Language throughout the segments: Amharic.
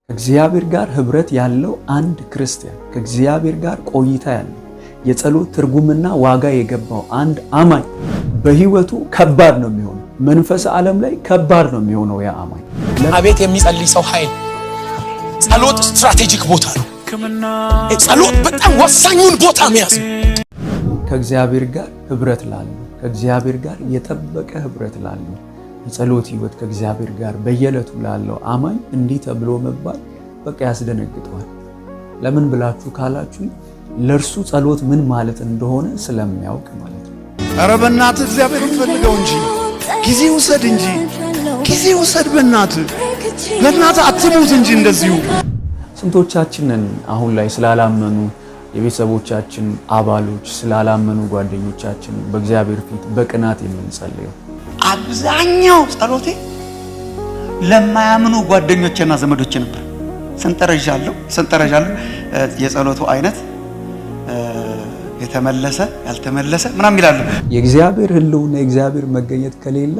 ከእግዚአብሔር ጋር ህብረት ያለው አንድ ክርስቲያን ከእግዚአብሔር ጋር ቆይታ ያለው የጸሎት ትርጉምና ዋጋ የገባው አንድ አማኝ በህይወቱ ከባድ ነው የሚሆነው። መንፈስ ዓለም ላይ ከባድ ነው የሚሆነው ያ አማኝ። አቤት የሚጸልይ ሰው ኃይል! ጸሎት ስትራቴጂክ ቦታ ነው። ጸሎት በጣም ወሳኙን ቦታ የሚያዝ ከእግዚአብሔር ጋር ህብረት ላለው ከእግዚአብሔር ጋር የጠበቀ ህብረት ላለው የጸሎት ህይወት ከእግዚአብሔር ጋር በየዕለቱ ላለው አማኝ እንዲህ ተብሎ መባል በቃ ያስደነግጠዋል። ለምን ብላችሁ ካላችሁ ለርሱ ጸሎት ምን ማለት እንደሆነ ስለሚያውቅ ማለት ነው። ኧረ በእናትህ እግዚአብሔርን ፈልገው እንጂ ጊዜ ውሰድ እንጂ ጊዜ ውሰድ። በእናትህ አትሙት እንጂ እንደዚሁ። ስንቶቻችንን አሁን ላይ ስላላመኑ የቤተሰቦቻችን አባሎች ስላላመኑ ጓደኞቻችን በእግዚአብሔር ፊት በቅናት የምንጸልየው? አብዛኛው ጸሎቴ ለማያምኑ ጓደኞቼና ዘመዶቼ ነበር። ሰንጠረዣለሁ የጸሎቱ አይነት የተመለሰ ያልተመለሰ ምናምን ይላሉ። የእግዚአብሔር ህልውና የእግዚአብሔር መገኘት ከሌለ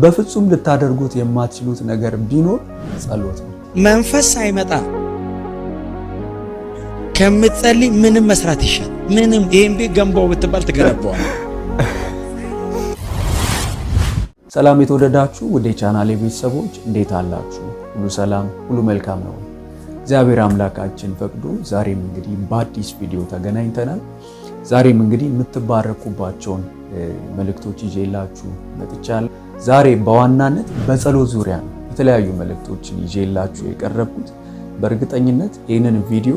በፍጹም ልታደርጉት የማትችሉት ነገር ቢኖር ጸሎት ነው። መንፈስ ሳይመጣ ከምትጸልይ ምንም መስራት ይሻል። ምንም ይሄን ቤት ገንባው ብትባል ትገነባዋል። ሰላም የተወደዳችሁ ወደ ቻናሌ ቤተሰቦች እንዴት አላችሁ? ሁሉ ሰላም፣ ሁሉ መልካም ነው። እግዚአብሔር አምላካችን ፈቅዶ ዛሬም እንግዲህ በአዲስ ቪዲዮ ተገናኝተናል። ዛሬም እንግዲህ የምትባረኩባቸውን መልእክቶች ይዤላችሁ መጥቻለሁ። ዛሬ በዋናነት በጸሎት ዙሪያ ነው የተለያዩ መልእክቶችን ይዤላችሁ የቀረብኩት። በእርግጠኝነት ይህንን ቪዲዮ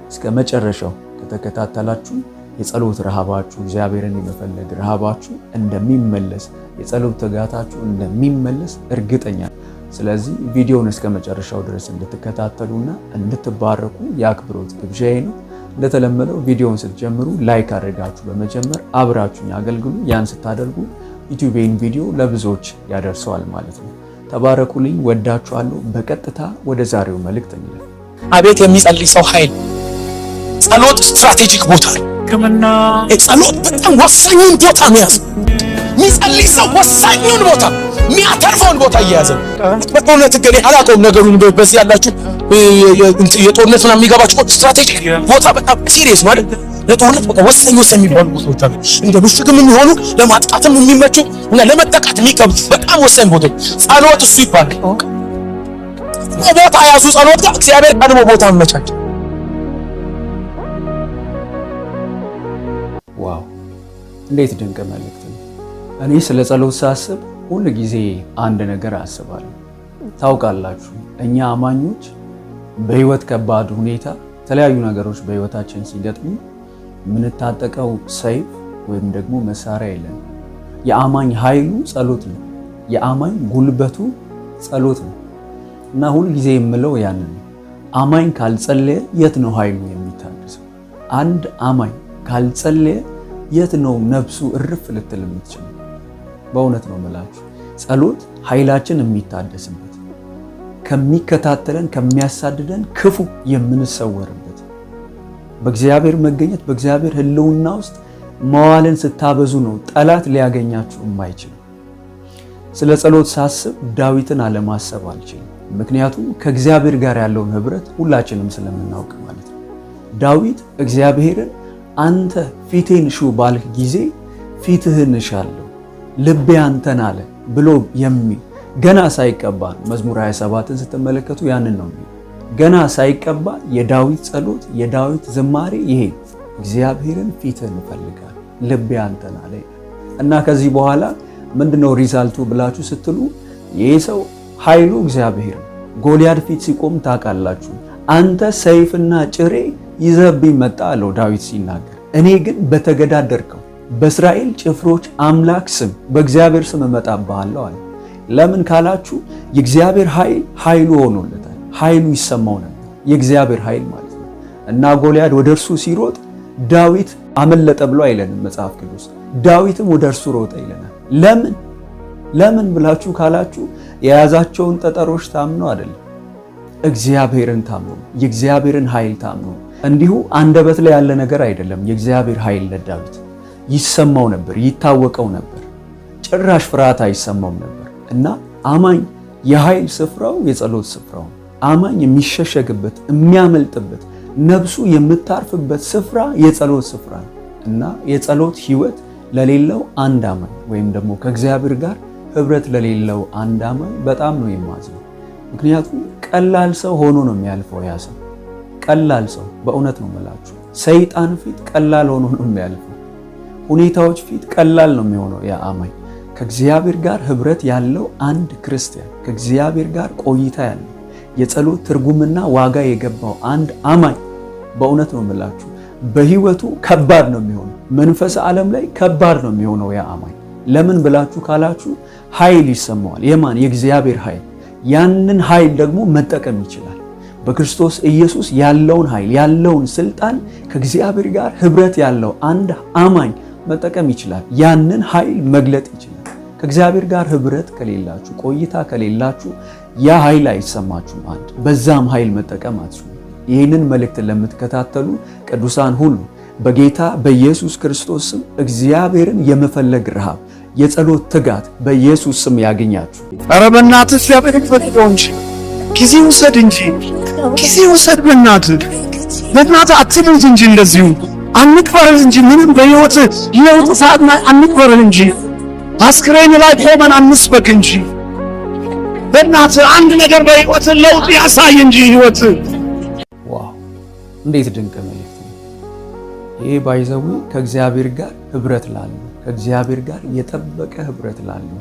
እስከ መጨረሻው ከተከታተላችሁ የጸሎት ረሃባችሁ እግዚአብሔርን የመፈለግ ረሃባችሁ እንደሚመለስ የጸሎት ትጋታችሁ እንደሚመለስ እርግጠኛ። ስለዚህ ቪዲዮውን እስከ መጨረሻው ድረስ እንድትከታተሉና እንድትባረኩ የአክብሮት ግብዣዬ ነው። እንደተለመደው ቪዲዮውን ስትጀምሩ ላይክ አድርጋችሁ በመጀመር አብራችሁኝ አገልግሉ። ያን ስታደርጉ ዩቲዩብን ቪዲዮ ለብዙዎች ያደርሰዋል ማለት ነው። ተባረኩልኝ፣ ወዳችኋለሁ። በቀጥታ ወደ ዛሬው መልእክት እንለፍ። አቤት የሚጸልይ ሰው ኃይል! ጸሎት ስትራቴጂክ ቦታ ነው። ጸሎት በጣም ወሳኙን ቦታ የሚያዝ የሚጸልይ ሰው ወሳኙን ቦታ የሚያተርፈውን ቦታ እየያዘ ነው። በጦርነት ገሌ አላውቀውም ነገሩን። በዚህ ያላችሁ የጦርነት ምናምን የሚገባችሁ ስትራቴጂክ ቦታ በጣም ሲሪየስ ማለት ለጦርነት በቃ ወሳኝ የሚባሉ ቦታዎች አሉ። እንደ ምሽግም የሚሆኑ ለማጥቃትም የሚመቹ እና ለመጠቃት የሚቀብጡ በጣም ወሳኝ ቦታ ጸሎት እሱ ይባላል። ቦታ ያዙ። ጸሎት ጋር እግዚአብሔር ቀድሞ ቦታ አመቻቸ። ዋው! እንዴት ድንቅ መልእክት ነው። እኔ ስለ ጸሎት ሳስብ ሁል ጊዜ አንድ ነገር አስባለሁ። ታውቃላችሁ፣ እኛ አማኞች በህይወት ከባድ ሁኔታ የተለያዩ ነገሮች በህይወታችን ሲገጥሙ የምንታጠቀው ሰይፍ ወይም ደግሞ መሳሪያ የለን። የአማኝ ኃይሉ ጸሎት ነው። የአማኝ ጉልበቱ ጸሎት ነው። እና ሁል ጊዜ የምለው ያንን ነው። አማኝ ካልጸለየ የት ነው ኃይሉ የሚታደሰው? አንድ አማኝ ካልጸለየ የት ነው ነፍሱ እርፍ ልትል የምትችለው? በእውነት ነው የምላችሁ። ጸሎት ኃይላችን የሚታደስበት፣ ከሚከታተለን ከሚያሳድደን ክፉ የምንሰወርበት፣ በእግዚአብሔር መገኘት በእግዚአብሔር ህልውና ውስጥ መዋልን ስታበዙ ነው ጠላት ሊያገኛችሁ የማይችል። ስለ ጸሎት ሳስብ ዳዊትን አለማሰብ አልችልም። ምክንያቱም ከእግዚአብሔር ጋር ያለውን ህብረት ሁላችንም ስለምናውቅ ማለት ነው። ዳዊት እግዚአብሔርን አንተ ፊቴን ሹ ባልህ ጊዜ ፊትህን እሻለሁ ልቤ አንተን አለ ብሎ የሚል ገና ሳይቀባ መዝሙር 27ን ስትመለከቱ ያንን ነው። ገና ሳይቀባ የዳዊት ጸሎት የዳዊት ዝማሬ ይሄ እግዚአብሔርን ፊትህን እፈልጋለሁ ልቤ አንተን አለ። እና ከዚህ በኋላ ምንድነው ሪዛልቱ ብላችሁ ስትሉ ይሄ ሰው ኃይሉ እግዚአብሔር ነው። ጎልያድ ፊት ሲቆም ታውቃላችሁ። አንተ ሰይፍና ጭሬ ይዘብኝ መጣ አለው ዳዊት ሲናገር። እኔ ግን በተገዳደርከው በእስራኤል ጭፍሮች አምላክ ስም በእግዚአብሔር ስም እመጣብሃለሁ አለ። ለምን ካላችሁ የእግዚአብሔር ኃይሉ ሆኖለታል። ኃይሉ ይሰማው ነበር፣ የእግዚአብሔር ኃይል ማለት ነው። እና ጎልያድ ወደ እርሱ ሲሮጥ ዳዊት አመለጠ ብሎ አይለንም መጽሐፍ ቅዱስ። ዳዊትም ወደ እርሱ ሮጠ ይለናል። ለምን ብላችሁ ካላችሁ የያዛቸውን ጠጠሮች ታምነው አይደለም፣ እግዚአብሔርን ታምነው የእግዚአብሔርን ኃይል ታምነው። እንዲሁ አንደበት ላይ ያለ ነገር አይደለም። የእግዚአብሔር ኃይል ለዳዊት ይሰማው ነበር፣ ይታወቀው ነበር። ጭራሽ ፍርሃት አይሰማውም ነበር። እና አማኝ የኃይል ስፍራው የጸሎት ስፍራው አማኝ የሚሸሸግበት የሚያመልጥበት ነፍሱ የምታርፍበት ስፍራ የጸሎት ስፍራ ነው እና የጸሎት ህይወት ለሌለው አንድ አማኝ ወይም ደግሞ ከእግዚአብሔር ጋር ህብረት ለሌለው አንድ አማኝ በጣም ነው የማዝነው። ምክንያቱም ቀላል ሰው ሆኖ ነው የሚያልፈው። ያ ሰው ቀላል ሰው በእውነት ነው የምላችሁ፣ ሰይጣን ፊት ቀላል ሆኖ ነው የሚያልፈው። ሁኔታዎች ፊት ቀላል ነው የሚሆነው ያ አማኝ። ከእግዚአብሔር ጋር ህብረት ያለው አንድ ክርስቲያን፣ ከእግዚአብሔር ጋር ቆይታ ያለው የጸሎት ትርጉምና ዋጋ የገባው አንድ አማኝ በእውነት ነው የምላችሁ በህይወቱ ከባድ ነው የሚሆነው። መንፈስ ዓለም ላይ ከባድ ነው የሚሆነው ያ አማኝ። ለምን ብላችሁ ካላችሁ ኃይል ይሰማዋል። የማን? የእግዚአብሔር ኃይል። ያንን ኃይል ደግሞ መጠቀም ይችላል። በክርስቶስ ኢየሱስ ያለውን ኃይል ያለውን ስልጣን ከእግዚአብሔር ጋር ህብረት ያለው አንድ አማኝ መጠቀም ይችላል። ያንን ኃይል መግለጥ ይችላል። ከእግዚአብሔር ጋር ህብረት ከሌላችሁ፣ ቆይታ ከሌላችሁ ያ ኃይል አይሰማችሁም። አንድ በዛም ኃይል መጠቀም አትችሉም። ይህንን መልእክት ለምትከታተሉ ቅዱሳን ሁሉ በጌታ በኢየሱስ ክርስቶስ ስም እግዚአብሔርን የመፈለግ ረሃብ፣ የጸሎት ትጋት በኢየሱስ ስም ያገኛችሁ። ኧረ በእናትህ እግዚአብሔርን ፈልገው እንጂ ጊዜ ውሰድ እንጂ ጊዜ ውሰድ። በእናትህ አትሙት እንጂ እንደዚሁ አንቅበረን እንጂ ምንም በህይወት ለውጥ ሰዓት አንቅበረን እንጂ አስክሬን ላይ ቆመን አንስበክ እንጂ በእናትህ አንድ ነገር በህይወት ለውጥ ያሳይ እንጂ ህይወት። ዋው እንዴት ድንቅ መልእክት ነው ይሄ! ባይዘው ከእግዚአብሔር ጋር ህብረት ላለው፣ ከእግዚአብሔር ጋር የጠበቀ ህብረት ላለው፣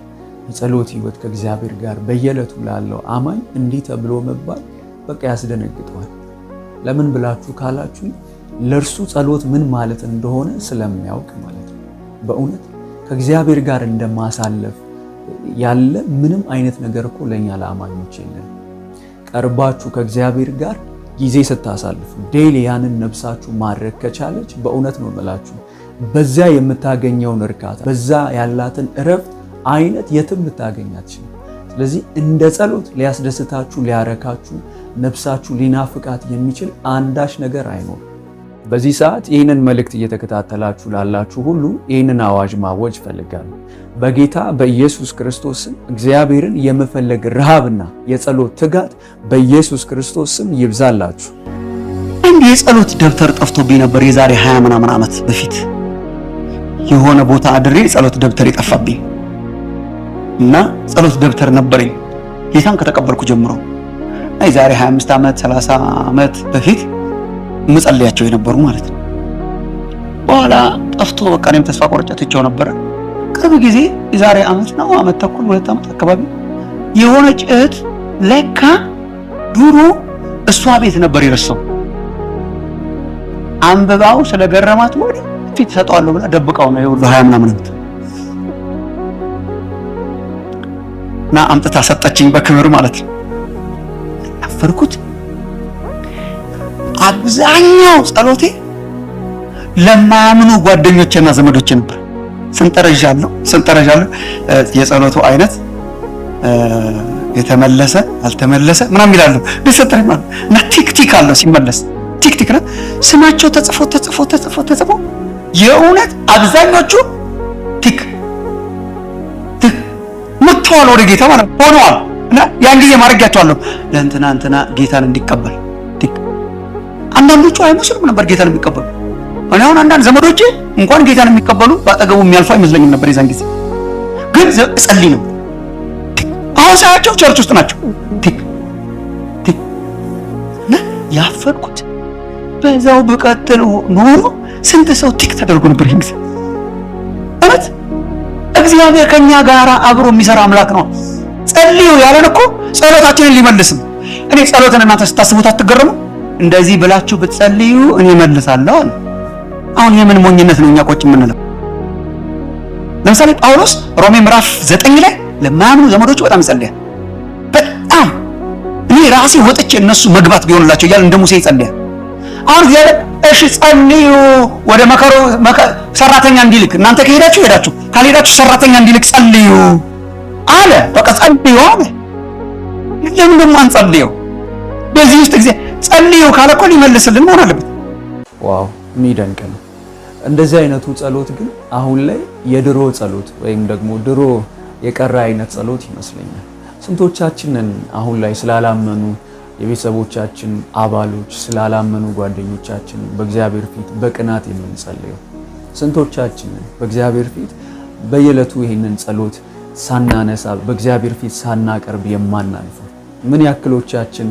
የጸሎት ህይወት ከእግዚአብሔር ጋር በየዕለቱ ላለው አማኝ እንዲህ ተብሎ መባል በቃ ያስደነግጠዋል። ለምን ብላችሁ ካላችሁ ለእርሱ ጸሎት ምን ማለት እንደሆነ ስለሚያውቅ ማለት ነው። በእውነት ከእግዚአብሔር ጋር እንደማሳለፍ ያለ ምንም አይነት ነገር እኮ ለኛ ለአማኞች የለም። ቀርባችሁ ከእግዚአብሔር ጋር ጊዜ ስታሳልፉ ዴይሊ ያንን ነፍሳችሁ ማድረግ ከቻለች በእውነት ነው የምላችሁ በዛ የምታገኘውን እርካታ፣ በዛ ያላትን እረፍት አይነት የትም ልታገኛች። ስለዚህ እንደ ጸሎት ሊያስደስታችሁ ሊያረካችሁ ነፍሳችሁ ሊናፍቃት የሚችል አንዳች ነገር አይኖርም። በዚህ ሰዓት ይህንን መልእክት እየተከታተላችሁ ላላችሁ ሁሉ ይህንን አዋጅ ማወጅ ፈልጋለሁ። በጌታ በኢየሱስ ክርስቶስ ስም እግዚአብሔርን የመፈለግ ረሃብና የጸሎት ትጋት በኢየሱስ ክርስቶስ ስም ይብዛላችሁ። አንድ የጸሎት ደብተር ጠፍቶብኝ ነበር የዛሬ 20 ምናምን ዓመት በፊት። የሆነ ቦታ አድሬ ጸሎት ደብተር የጠፋብኝ እና ጸሎት ደብተር ነበረኝ ጌታን ከተቀበልኩ ጀምሮ የዛሬ 25 ዓመት 30 ዓመት በፊት መጸለያቸው የነበሩ ማለት ነው። በኋላ ጠፍቶ በቃ እኔም ተስፋ ቆርጬ ትቼው ነበር። ቅርብ ጊዜ የዛሬ ዓመት ነው ዓመት ተኩል 2 ዓመት አካባቢ የሆነች እህት ለካ ድሮ እሷ ቤት ነበር የረሳው አንብባው ስለገረማት ወደ ፊት ሰጠዋለሁ ብላ ደብቃው ነው የሁሉ 20 ምናምን ዓመት እና አምጥታ ሰጠችኝ በክብር ማለት ነው። አፈርኩት። አብዛኛው ጸሎቴ ለማያምኑ ጓደኞቼና ዘመዶቼ ነበር። ስንጠረዣለሁ የጸሎቱ አይነት የተመለሰ አልተመለሰ ምናምን ይላሉ ቢሰጠኝ ማለት እና ቲክ አለው ሲመለስ ቲክ ነው ስማቸው ተጽፎ የእውነት አብዛኞቹ ቲክ መጥተዋል ወደ ጌታ ማለት ሆነዋል። እና ያን ጊዜ ማድረጋቸዋለሁ ለእንትና ጌታን እንዲቀበል ቲክ። አንዳንዶቹ አይመስሉም ነበር ጌታን የሚቀበሉ። እኔ አሁን አንዳንድ ዘመዶቼ እንኳን ጌታን የሚቀበሉ ባጠገቡ የሚያልፉ አይመስለኝም ነበር የዛን ጊዜ። ግን እጸልይ ነው። አሁን ሳያቸው ቸርች ውስጥ ናቸው። ቲክ እና ያፈርኩት በዛው በቀጥል ኖሮ ስንት ሰው ቲክ ተደርጎ ነበር ይሄን ጊዜ። እውነት እግዚአብሔር ከኛ ጋር አብሮ የሚሰራ አምላክ ነው። ጸልዩ ያለን እኮ ጸሎታችንን ሊመልስም። እኔ ጸሎትን እናንተ ስታስቡት አትገረሙ? እንደዚህ ብላችሁ ብትጸልዩ እኔ መልሳለሁ አለ። አሁን የምን ሞኝነት ነው እኛ ቆጭ የምንለው? ለምሳሌ ጳውሎስ ሮሜ ምዕራፍ 9 ላይ ለማያምኑ ዘመዶቹ በጣም ይጸልያል። በጣም እኔ ራሴ ወጥቼ እነሱ መግባት ቢሆንላቸው እያለ እንደ ሙሴ ይጸልያል። አሁን እግዚአብሔር እሺ ጸልዩ ወደ መከሩ ሰራተኛ እንዲልክ እናንተ ከሄዳችሁ ሄዳችሁ ካልሄዳችሁ ሰራተኛ እንዲልክ ጸልዩ አለ። በቃ ጸልዩ አለ። ለምን ደግሞ አንጸልየው? በዚህ ውስጥ ጊዜ ጸልዩ ካለ እኮ ሊመልስልን መሆን አለበት። ዋው የሚደንቅ ነው። እንደዚህ አይነቱ ጸሎት ግን አሁን ላይ የድሮ ጸሎት ወይም ደግሞ ድሮ የቀረ አይነት ጸሎት ይመስለኛል። ስንቶቻችንን አሁን ላይ ስላላመኑ የቤተሰቦቻችን አባሎች ስላላመኑ ጓደኞቻችን በእግዚአብሔር ፊት በቅናት የምንጸልየው? ስንቶቻችንን በእግዚአብሔር ፊት በየዕለቱ ይህንን ጸሎት ሳናነሳ በእግዚአብሔር ፊት ሳናቀርብ የማናልፈው? ምን ያክሎቻችን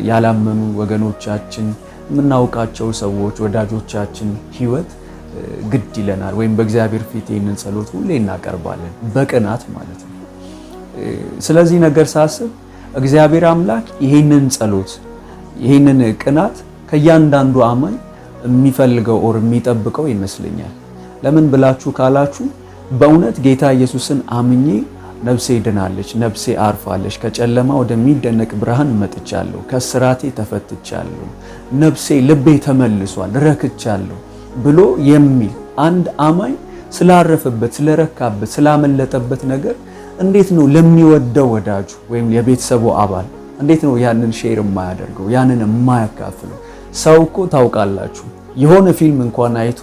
ያላመኑ ወገኖቻችን የምናውቃቸው ሰዎች ወዳጆቻችን ህይወት ግድ ይለናል ወይም በእግዚአብሔር ፊት ይህንን ጸሎት ሁሌ እናቀርባለን በቅናት ማለት ነው። ስለዚህ ነገር ሳስብ እግዚአብሔር አምላክ ይህንን ጸሎት ይህንን ቅናት ከእያንዳንዱ አማኝ የሚፈልገው ኦር የሚጠብቀው ይመስለኛል። ለምን ብላችሁ ካላችሁ በእውነት ጌታ ኢየሱስን አምኜ ነፍሴ ድናለች፣ ነፍሴ አርፋለች፣ ከጨለማ ወደሚደነቅ ብርሃን መጥቻለሁ፣ ከስራቴ ተፈትቻለሁ፣ ነፍሴ ልቤ ተመልሷል፣ ረክቻለሁ ብሎ የሚል አንድ አማኝ ስላረፈበት፣ ስለረካበት፣ ስላመለጠበት ነገር እንዴት ነው ለሚወደው ወዳጁ ወይም የቤተሰቡ አባል እንዴት ነው ያንን ሼር የማያደርገው ያንን የማያካፍለው? ሰው እኮ ታውቃላችሁ የሆነ ፊልም እንኳን አይቶ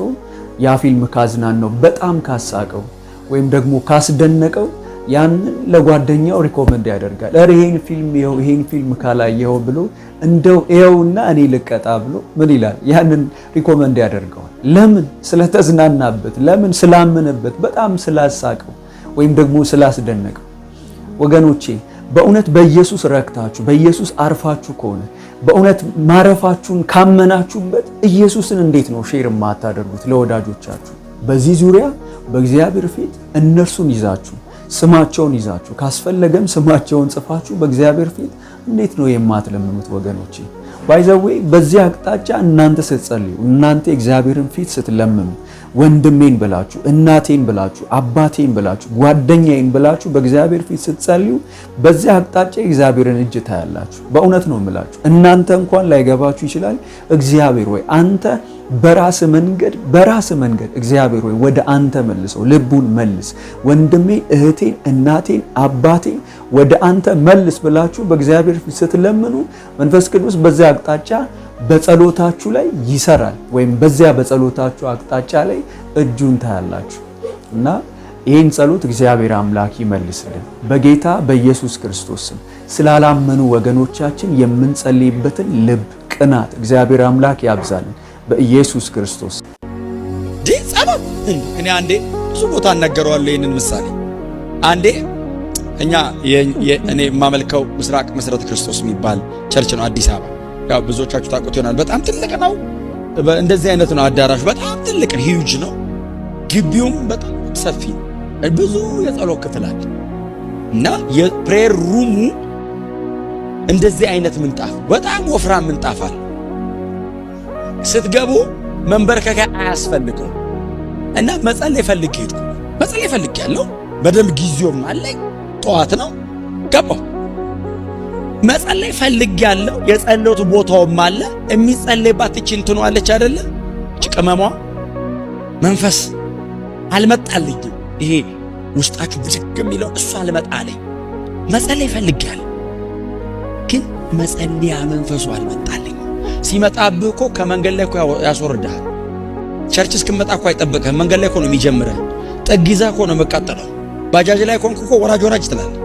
ያ ፊልም ካዝናናው በጣም ካሳቀው ወይም ደግሞ ካስደነቀው ያንን ለጓደኛው ሪኮመንድ ያደርጋል። ይሄን ፊልም ካላየው ብሎ እንደው ይኸውና እኔ ልቀጣ ብሎ ምን ይላል? ያንን ሪኮመንድ ያደርገዋል። ለምን? ስለተዝናናበት፣ ለምን? ስላመነበት፣ በጣም ስላሳቀው ወይም ደግሞ ስላስደነቀው። ወገኖቼ በእውነት በኢየሱስ ረክታችሁ በኢየሱስ አርፋችሁ ከሆነ በእውነት ማረፋችሁን ካመናችሁበት ኢየሱስን እንዴት ነው ሼር የማታደርጉት ለወዳጆቻችሁ? በዚህ ዙሪያ በእግዚአብሔር ፊት እነርሱን ይዛችሁ ስማቸውን ይዛችሁ ካስፈለገም ስማቸውን ጽፋችሁ በእግዚአብሔር ፊት እንዴት ነው የማትለምኑት? ወገኖቼ ባይዘዌ በዚህ አቅጣጫ እናንተ ስትጸልዩ እናንተ እግዚአብሔርን ፊት ስትለምኑ ወንድሜን ብላችሁ እናቴን ብላችሁ አባቴን ብላችሁ ጓደኛዬን ብላችሁ በእግዚአብሔር ፊት ስትጸልዩ በዚህ አቅጣጫ እግዚአብሔርን እጅ ታያላችሁ። በእውነት ነው የምላችሁ። እናንተ እንኳን ላይገባችሁ ይችላል። እግዚአብሔር ወይ አንተ በራስ መንገድ እግዚአብሔር ወይ ወደ አንተ መልሰው፣ ልቡን መልስ፣ ወንድሜ እህቴን እናቴን አባቴን ወደ አንተ መልስ ብላችሁ በእግዚአብሔር ፊት ስትለምኑ መንፈስ ቅዱስ በዚያ አቅጣጫ በጸሎታችሁ ላይ ይሰራል፣ ወይም በዚያ በጸሎታችሁ አቅጣጫ ላይ እጁን ታያላችሁ። እና ይህን ጸሎት እግዚአብሔር አምላክ ይመልስልን በጌታ በኢየሱስ ክርስቶስ ስም። ስላላመኑ ወገኖቻችን የምንጸልይበትን ልብ ቅናት እግዚአብሔር አምላክ ያብዛልን በኢየሱስ ክርስቶስ። ጸሎት እኔ አንዴ ብዙ ቦታ እናገረዋለሁ ይህንን ምሳሌ። አንዴ እኔ የማመልከው ምስራቅ መሰረተ ክርስቶስ የሚባል ቸርች ነው አዲስ አበባ። ያው ብዙዎቻችሁ ታውቁት ይሆናል። በጣም ትልቅ ነው። እንደዚህ አይነት ነው አዳራሹ። በጣም ትልቅ ነው፣ ሂውጅ ነው። ግቢውም በጣም ሰፊ ነው። ብዙ የጸሎት ክፍል አለ እና የፕሬየር ሩሙ እንደዚህ አይነት ምንጣፍ በጣም ወፍራም ምንጣፍ አለ። ስትገቡ መንበርከኪያ አያስፈልገው እና መጸለይ ፈልግ ያለው በደንብ ጊዜውም አለኝ። ጠዋት ነው ገባሁ። መጸለይ ፈልግ ያለው የጸሎቱ ቦታውም አለ። የሚጸለይባት እቺ እንትኑ አለች አይደለ? እቺ ቅመሟ መንፈስ አልመጣልኝም። ይሄ ውስጣችሁ ብድግ የሚለው እሱ አልመጣልኝ። መጸለይ ፈልግ ያለው ግን መጸለያ መንፈሱ አልመጣልኝ። ሲመጣብህ እኮ ከመንገድ ላይ እኮ ያስወርድሃል። ቸርች እስክመጣ እኮ አይጠብቅህም። መንገድ ላይ እኮ ነው የሚጀምረህ። ጥግ ይዘህ እኮ ነው መቃጠለው። ባጃጅ ላይ ኮንክ እኮ ወራጅ ትላለህ።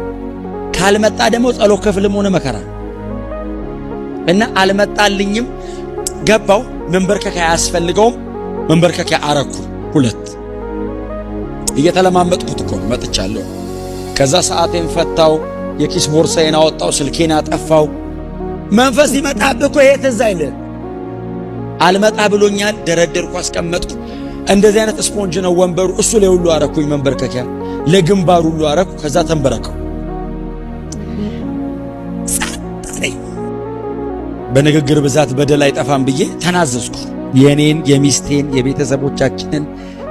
ካልመጣ ደግሞ ጸሎት ክፍልም ሆነ መከራ እና አልመጣልኝም። ገባው። መንበርከኪያ አያስፈልገውም። መንበርከኪያ አረኩ። 2 እየተለማመጥኩት እኮ መጥቻለሁ። ከዛ ሰዓቴን ፈታው፣ የኪስ ቦርሳዬን አወጣው፣ ስልኬን አጠፋው። መንፈስ ይመጣብህ እኮ ይሄ ትዝ አይልህ። አልመጣ ብሎኛል። ደረደርኩ፣ አስቀመጥኩ። እንደዚህ አይነት ስፖንጅ ነው ወንበሩ። እሱ ላይ ሁሉ አረኩኝ መንበርከኪያ፣ ለግንባሩ ሁሉ አረኩ። ከዛ ተንበረከው። በንግግር ብዛት በደል አይጠፋም ብዬ ተናዘዝኩ። የኔን የሚስቴን የቤተሰቦቻችንን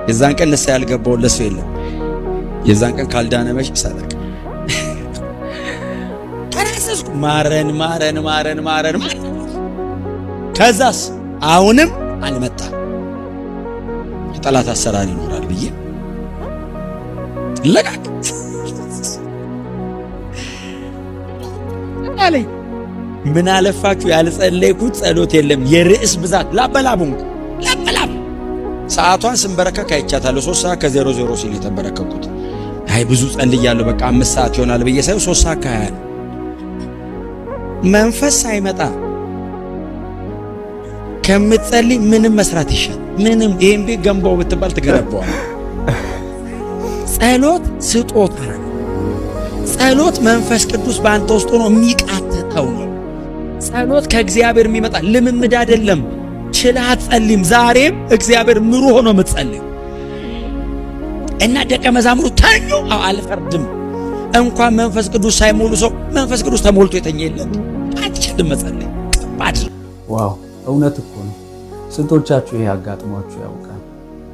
የዛን ቀን ንስሐ ያልገባውን ለሰው የለም። የዛን ቀን ካልዳነ መች ይሳለቅ። ተናዘዝኩ። ማረን። ከዛስ አሁንም አልመጣም። የጠላት አሰራር ይኖራል ብዬ ለቃቅ አለኝ። ምን አለፋችሁ ያልጸለይኩት ጸሎት የለም። የርዕስ ብዛት ላበላብ ሰዓቷን ስንበረከክ አይቻታለሁ። 3 ሰዓት ከ00 ሲል የተበረከኩት አይ ብዙ ጸልያለሁ በቃ 5 ሰዓት ይሆናል ብዬ ሳይው 3 ሰዓት ከ20 መንፈስ ሳይመጣ ከምትጸልይ ምንም መስራት ይሻል። ምንም ይሄን ቤት ገንባው ብትባል ትገነባዋል። ጸሎት ስጦታ ነው። ጸሎት መንፈስ ቅዱስ በአንተ ውስጥ ሆኖ የሚቃትተው ነው። ጸሎት ከእግዚአብሔር የሚመጣ ልምምድ አይደለም። ችለህ አትጸልይም። ዛሬም እግዚአብሔር ምሩ ሆኖ የምትጸልይ እና ደቀ መዛሙርቱ ተኙ። አልፈርድም። እንኳን መንፈስ ቅዱስ ሳይሞሉ ሰው መንፈስ ቅዱስ ተሞልቶ የተኛ የለም። አትችልም መጸለይ። ከባድ ነው። ዋው እውነት እኮ ነው። ስንቶቻችሁ ይሄ አጋጥሟችሁ ያውቃል?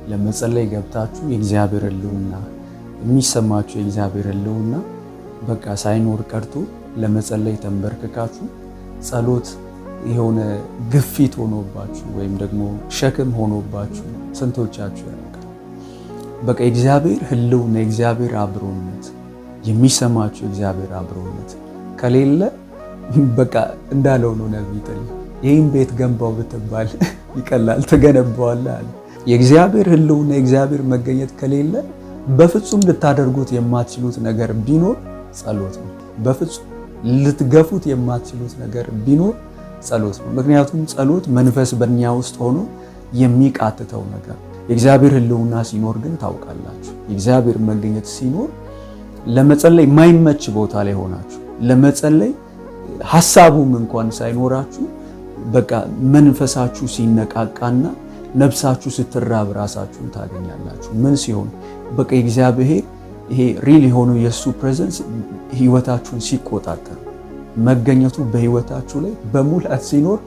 ለመጸለይ ገብታችሁ የእግዚአብሔር ሕልውና የሚሰማችሁ የእግዚአብሔር ሕልውና በቃ ሳይኖር ቀርቶ ለመጸለይ ተንበርክካችሁ ጸሎት የሆነ ግፊት ሆኖባችሁ ወይም ደግሞ ሸክም ሆኖባችሁ ስንቶቻችሁ ያውቃል? በቃ የእግዚአብሔር ሕልውና የእግዚአብሔር አብሮነት የሚሰማችሁ የእግዚአብሔር አብሮነት ከሌለ በቃ እንዳለው ነው ነብይ ጥል ይህን ቤት ገንባው ብትባል ይቀላል ትገነባዋለህ አለ። የእግዚአብሔር ሕልውና የእግዚአብሔር መገኘት ከሌለ በፍጹም ልታደርጉት የማትችሉት ነገር ቢኖር ጸሎት ነው። በፍጹም ልትገፉት የማትችሉት ነገር ቢኖር ጸሎት ነው። ምክንያቱም ጸሎት መንፈስ በእኛ ውስጥ ሆኖ የሚቃትተው ነገር። የእግዚአብሔር ሕልውና ሲኖር ግን ታውቃላችሁ፣ የእግዚአብሔር መገኘት ሲኖር ለመጸለይ የማይመች ቦታ ላይ ሆናችሁ ለመጸለይ ሐሳቡም እንኳን ሳይኖራችሁ በቃ መንፈሳችሁ ሲነቃቃና ነፍሳችሁ ስትራብ ራሳችሁን ታገኛላችሁ። ምን ሲሆን በቃ የእግዚአብሔር ይሄ ሪል የሆነው የሱ ፕሬዘንስ ህይወታችሁን ሲቆጣጠር መገኘቱ በህይወታችሁ ላይ በሙላት ሲኖር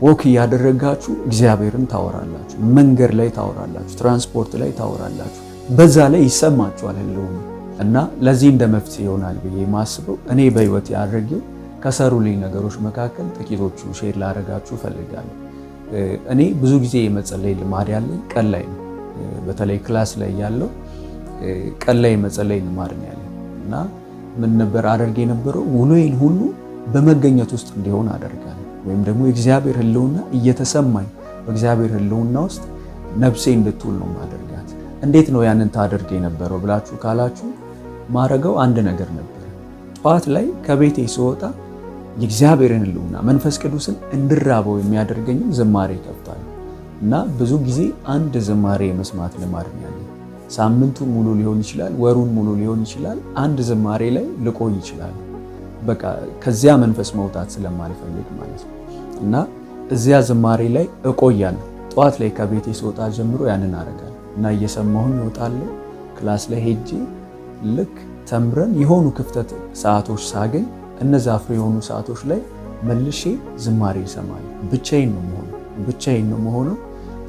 ወክ ያደረጋችሁ እግዚአብሔርን ታወራላችሁ፣ መንገድ ላይ ታወራላችሁ፣ ትራንስፖርት ላይ ታወራላችሁ። በዛ ላይ ይሰማችኋል ሕልውና እና ለዚህ እንደ መፍትሄ ይሆናል ብዬ የማስበው እኔ በህይወት ያደረገው ከሰሩልኝ ነገሮች መካከል ጥቂቶቹ ሼር ላደርጋችሁ ፈልጋለሁ። እኔ ብዙ ጊዜ የመጸለይ ልማድ ያለኝ ቀን ላይ ነው። በተለይ ክላስ ላይ ያለው ቀን ላይ የመጸለይ ልማድ ነው ያለኝ እና ምን ነበር አደርግ የነበረው ውሎዬን ሁሉ በመገኘት ውስጥ እንዲሆን አደርጋለሁ። ወይም ደግሞ የእግዚአብሔር ሕልውና እየተሰማኝ በእግዚአብሔር ሕልውና ውስጥ ነፍሴ እንድትውል ነው ማደርጋት። እንዴት ነው ያንን ታደርግ የነበረው ብላችሁ ካላችሁ ማረገው አንድ ነገር ነበር። ጠዋት ላይ ከቤቴ ስወጣ የእግዚአብሔርን ሕልውና መንፈስ ቅዱስን እንድራበው የሚያደርገኝ ዝማሬ ከፍታለሁ እና ብዙ ጊዜ አንድ ዝማሬ የመስማት ልማድ ነው ያለኝ። ሳምንቱን ሙሉ ሊሆን ይችላል፣ ወሩን ሙሉ ሊሆን ይችላል። አንድ ዝማሬ ላይ ልቆይ ይችላል። በቃ ከዚያ መንፈስ መውጣት ስለማልፈልግ ማለት ነው እና እዚያ ዝማሬ ላይ እቆያለሁ። ጠዋት ላይ ከቤቴ ስወጣ ጀምሮ ያንን አደርጋለሁ እና እየሰማሁኝ እወጣለሁ። ክላስ ላይ ሄጄ ልክ ተምረን የሆኑ ክፍተት ሰዓቶች ሳገኝ እነዛ ፍሬ የሆኑ ሰዓቶች ላይ መልሼ ዝማሬ እሰማለሁ። ብቻዬን ነው የምሆነው።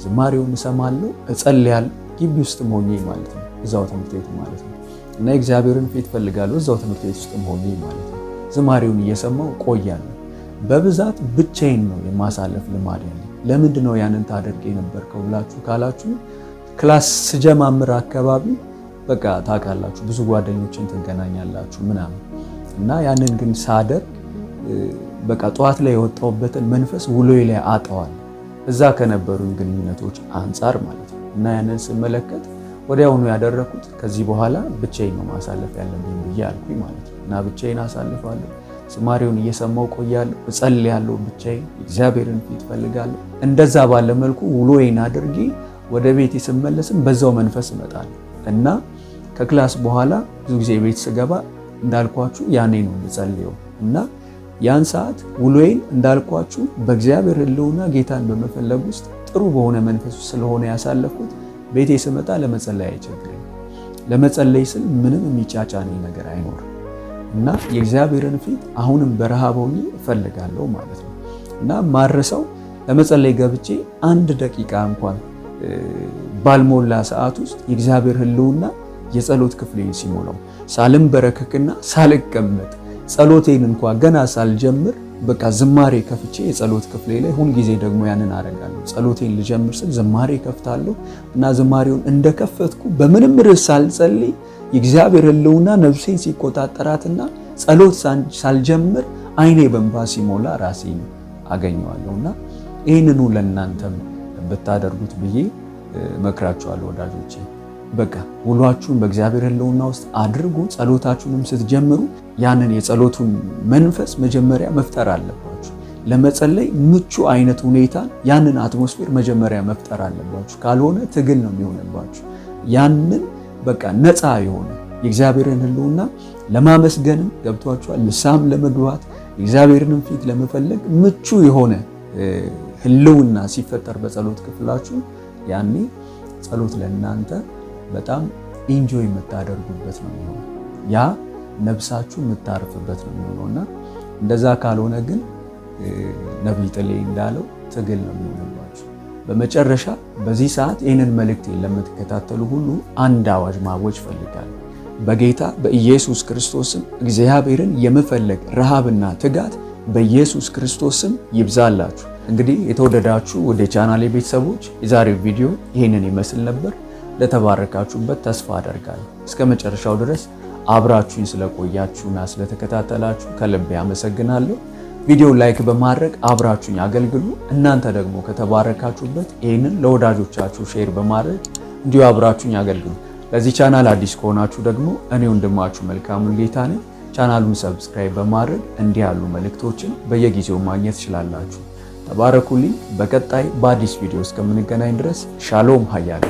ዝማሬውን እሰማለሁ፣ እጸልያለሁ። ግቢ ውስጥ ሆኜ ማለት ነው፣ እዛው ትምህርት ቤት ማለት ነው እና የእግዚአብሔርን ፊት ፈልጋለሁ፣ እዛው ትምህርት ቤት ውስጥ ሆኜ ማለት ነው። ዝማሬውን እየሰማው ቆያለሁ። በብዛት ብቻዬን ነው የማሳለፍ ልማድ ያለኝ። ለምንድን ነው ያንን ታደርግ የነበርከው ብላችሁ ካላችሁ ክላስ ስጀማምር አካባቢ በቃ ታውቃላችሁ ብዙ ጓደኞችን ትገናኛላችሁ ምናምን እና ያንን ግን ሳደርግ በቃ ጠዋት ላይ የወጣሁበትን መንፈስ ውሎዬ ላይ አጠዋል እዛ ከነበሩኝ ግንኙነቶች አንጻር ማለት ነው እና ያንን ስመለከት ወዲያውኑ ያደረኩት ከዚህ በኋላ ብቻዬን ነው ማሳለፍ ያለብኝ ብዬ አልኩኝ ማለት ነው እና ብቻዬን አሳልፋለሁ። ዝማሬውን እየሰማው ቆያለሁ፣ እጸልያለሁ፣ ብቻዬን እግዚአብሔርን ፊት ፈልጋለሁ። እንደዛ ባለ መልኩ ውሎዬን አድርጌ ወደ ቤቴ ስመለስም በዛው መንፈስ እመጣለሁ እና ከክላስ በኋላ ብዙ ጊዜ ቤት ስገባ እንዳልኳችሁ ያኔ ነው የምጸልየው እና ያን ሰዓት ውሎዬን እንዳልኳችሁ በእግዚአብሔር ሕልውና ጌታን በመፈለግ ውስጥ ጥሩ በሆነ መንፈስ ስለሆነ ያሳለፍኩት ቤቴ ስመጣ ለመጸለይ አይቸግረኝ። ለመጸለይ ስል ምንም የሚጫጫነኝ ነገር አይኖርም እና የእግዚአብሔርን ፊት አሁንም በረሃብ ሆኜ እፈልጋለሁ ማለት ነው እና ማረሰው ለመጸለይ ገብቼ አንድ ደቂቃ እንኳን ባልሞላ ሰዓት ውስጥ የእግዚአብሔር ሕልውና የጸሎት ክፍሌን ሲሞላው ሳልንበረከክና ሳልቀመጥ ጸሎቴን እንኳን ገና ሳልጀምር በቃ ዝማሬ ከፍቼ የጸሎት ክፍሌ ላይ ሁል ጊዜ ደግሞ ያንን አደርጋለሁ። ጸሎቴን ልጀምር ስል ዝማሬ ከፍታለሁ እና ዝማሬውን እንደከፈትኩ በምንም ርዕስ ሳልጸልይ የእግዚአብሔር ሕልውና ነፍሴን ሲቆጣጠራትና ጸሎት ሳልጀምር አይኔ በእንባ ሲሞላ ራሴን አገኘዋለሁና ይህንኑ ለእናንተም ብታደርጉት ብዬ መክራችኋለሁ ወዳጆቼ። በቃ ውሏችሁን በእግዚአብሔር ሕልውና ውስጥ አድርጉ። ጸሎታችሁንም ስትጀምሩ ያንን የጸሎቱን መንፈስ መጀመሪያ መፍጠር አለባችሁ። ለመጸለይ ምቹ አይነት ሁኔታን ያንን አትሞስፌር መጀመሪያ መፍጠር አለባችሁ። ካልሆነ ትግል ነው የሚሆንባችሁ። ያንን በቃ ነፃ የሆነ የእግዚአብሔርን ሕልውና ለማመስገንም ገብቷችኋል፣ ንስሐም ለመግባት የእግዚአብሔርንም ፊት ለመፈለግ ምቹ የሆነ ሕልውና ሲፈጠር በጸሎት ክፍላችሁ ያኔ ጸሎት ለእናንተ በጣም ኢንጆይ የምታደርጉበት ነው የሚሆነው። ያ ነፍሳችሁ የምታርፍበት ነው የሚሆነውና እንደዛ ካልሆነ ግን ነቢይ ጥሌ እንዳለው ትግል ነው የሚሆንባችሁ። በመጨረሻ በዚህ ሰዓት ይህንን መልእክት ለምትከታተሉ ሁሉ አንድ አዋጅ ማወጅ ፈልጋለሁ። በጌታ በኢየሱስ ክርስቶስም እግዚአብሔርን የመፈለግ ረሃብና ትጋት በኢየሱስ ክርስቶስም ይብዛላችሁ። እንግዲህ የተወደዳችሁ ወደ ቻናሌ ቤተሰቦች የዛሬው ቪዲዮ ይህንን ይመስል ነበር። ለተባረካችሁበት ተስፋ አደርጋለሁ። እስከ መጨረሻው ድረስ አብራችሁኝ ስለቆያችሁና ስለተከታተላችሁ ከልቤ አመሰግናለሁ። ቪዲዮ ላይክ በማድረግ አብራችሁኝ አገልግሉ። እናንተ ደግሞ ከተባረካችሁበት ይህንን ለወዳጆቻችሁ ሼር በማድረግ እንዲሁ አብራችሁኝ አገልግሉ። ለዚህ ቻናል አዲስ ከሆናችሁ ደግሞ እኔ ወንድማችሁ መልካሙ ጌታ ነኝ። ቻናሉን ሰብስክራይብ በማድረግ እንዲህ ያሉ መልእክቶችን በየጊዜው ማግኘት ትችላላችሁ። ተባረኩልኝ። በቀጣይ በአዲስ ቪዲዮ እስከምንገናኝ ድረስ ሻሎም ሀያሌ